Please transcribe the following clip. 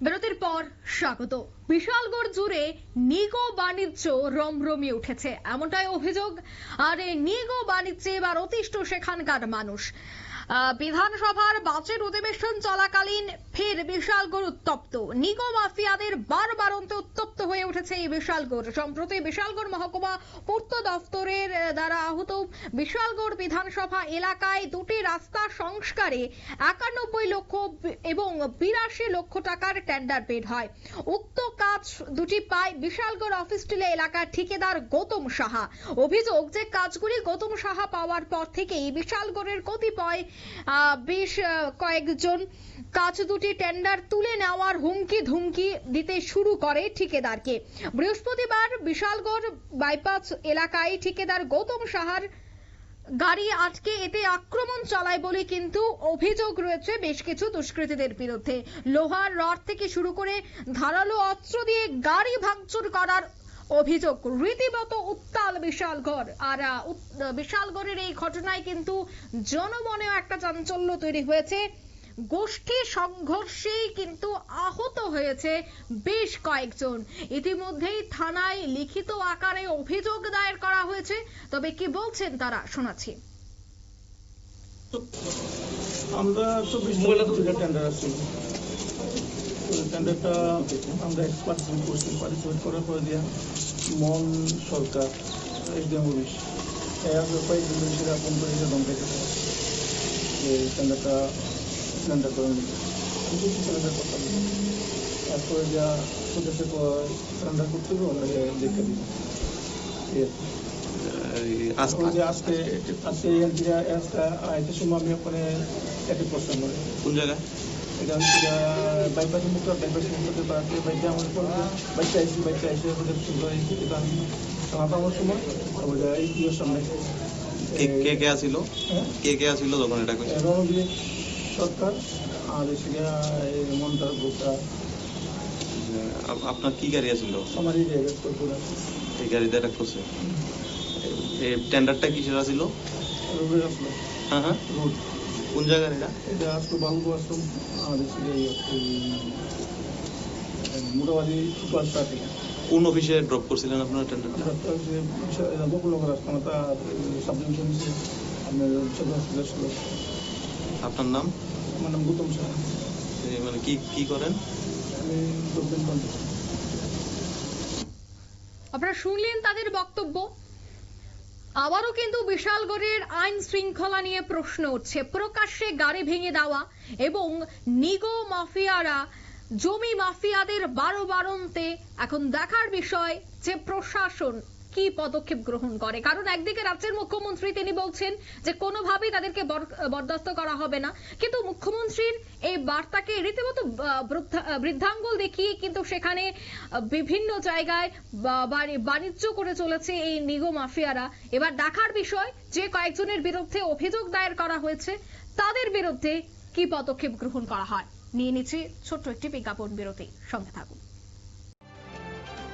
বিরতির পর স্বাগত। বিশালগড় জুড়ে নিগো বাণিজ্য রমরমিয়ে উঠেছে, এমনটাই অভিযোগ। আর এই নিগো বাণিজ্যে এবার অতিষ্ঠ সেখানকার মানুষ। বিধানসভার বাজেট অধিবেশন চলাকালীন ফের বিশালগড় উত্তপ্ত। নিগো মাফিয়াদের বারবারন্তে উত্তপ্ত হয়ে উঠেছে এই বিশালগড়। সম্প্রতি বিশালগড় মহকুমা পূর্ত দফতরের দ্বারা আহত বিশালগড় বিধানসভা এলাকায় দুটি রাস্তা সংস্কারে 91 লক্ষ এবং 82 লক্ষ টাকার টেন্ডার বের হয়। উক্ত কাজ দুটি পায় বিশালগড় অফিসটিলা এলাকার ঠিকাদার গৌতম সাহা। অভিযোগ যে কাজগুলি গৌতম সাহা পাওয়ার পর থেকেই বিশালগড়ের কতিপয় বেশ কয়েকজন কাজ দুটি টেন্ডার তুলে নেওয়ার হুমকি ধুমকি দিতে শুরু করে ঠিকাদারকে। বৃহস্পতিবার বিশালগড় বাইপাস এলাকায় ঠিকাদার গৌতম সাহার গাড়ি আটকে এতে আক্রমণ চালায় বলে কিন্তু অভিযোগ রয়েছে বেশ কিছু দুষ্কৃতীদের বিরুদ্ধে। লোহার রড থেকে শুরু করে ধারালো অস্ত্র দিয়ে গাড়ি ভাঙচুর করার অভিযোগ। রীতিমতো উত্তাল বিশালগড়। আর বিশালগড়ের এই ঘটনায় কিন্তু জনমনেও একটা চাঞ্চল্য তৈরি হয়েছে। গোষ্ঠী সংঘর্ষেই কিন্তু আহত হয়েছে বেশ কয়েকজন। ইতিমধ্যেই থানায় লিখিত আকারে অভিযোগ দায়ের করা হয়েছে। তবে কি বলছেন তারা শোনাচ্ছি। আমরা 24 টেন্ডার আসছিল, টেন্ডারটা আমরা পার্টিসিপেট করছি। পার্টিসিপেট করার পরে দিয়ে মন সরকার একদম অফিস কয়েকদিন সেটা ফোন করে ধমকাইতেছে যে টেন্ডারটা সিলিন্ডার করে নিচ্ছে। সিলিন্ডার করতে হবে, তারপরে যা সদস্য সিলিন্ডার করতে হবে আমরা দেখে দিব। আজকে আইতের সময় আমি ওখানে অ্যাটেক করতাম। কোন জায়গায়? এটা হচ্ছে বাইপাসের মুখটা, বাইপাসের মুখতে বাড়াতে বাইকে আমার পর বাইকটা এসে ওদের সুন্দর হয়েছে। এটা আমি আমার সময় ওটা এই প্রিয় সামনে কে আসিল তখন এটা রণবীর সরকার আর এসে মন্টার গোটা। আপনার কি গাড়ি আছিল? আমার এই গাড়িতে এটা করছে। এই টেন্ডারটা কিসের আছিল? রোডের আসলো। হ্যাঁ হ্যাঁ, রোড কোন জায়গার? এটা আসলো বাহুবু আশ্রম আর মোটামুটি সুপারস্টার থেকে। কোন অফিসে ড্রপ করছিলেন আপনার টেন্ডারটা? বকুলনগর রাস্তা সাব ডিভিশন আপনার ছিল। আপনার নাম? আমার নাম গৌতম সাহা। মানে কি করেন? আমি আপনারা শুনলেন তাদের বক্তব্য। আবারও কিন্তু বিশালগড়ের আইন শৃঙ্খলা নিয়ে প্রশ্ন উঠছে। প্রকাশ্যে গাড়ি ভেঙে দেওয়া এবং নিগো মাফিয়ারা জমি মাফিয়াদের বারবারন্তে এখন দেখার বিষয় যে প্রশাসন কি পদক্ষেপ গ্রহণ করে। কারণ একদিকে রাজ্যের মুখ্যমন্ত্রী তিনি বলছেন যে কোনোভাবেই তাদেরকে বরদাস্ত করা হবে না, কিন্তু মুখ্যমন্ত্রীর এই বার্তাকে রীতিমতো বৃদ্ধাঙ্গুল দেখিয়ে কিন্তু সেখানে বিভিন্ন জায়গায় বাণিজ্য করে চলেছে এই নিগো মাফিয়ারা। এবার দেখার বিষয় যে কয়েকজনের বিরুদ্ধে অভিযোগ দায়ের করা হয়েছে তাদের বিরুদ্ধে কি পদক্ষেপ গ্রহণ করা হয়। নিয়ে নিচ্ছে ছোট্ট একটি বিজ্ঞাপন বিরতি, সঙ্গে থাকুন।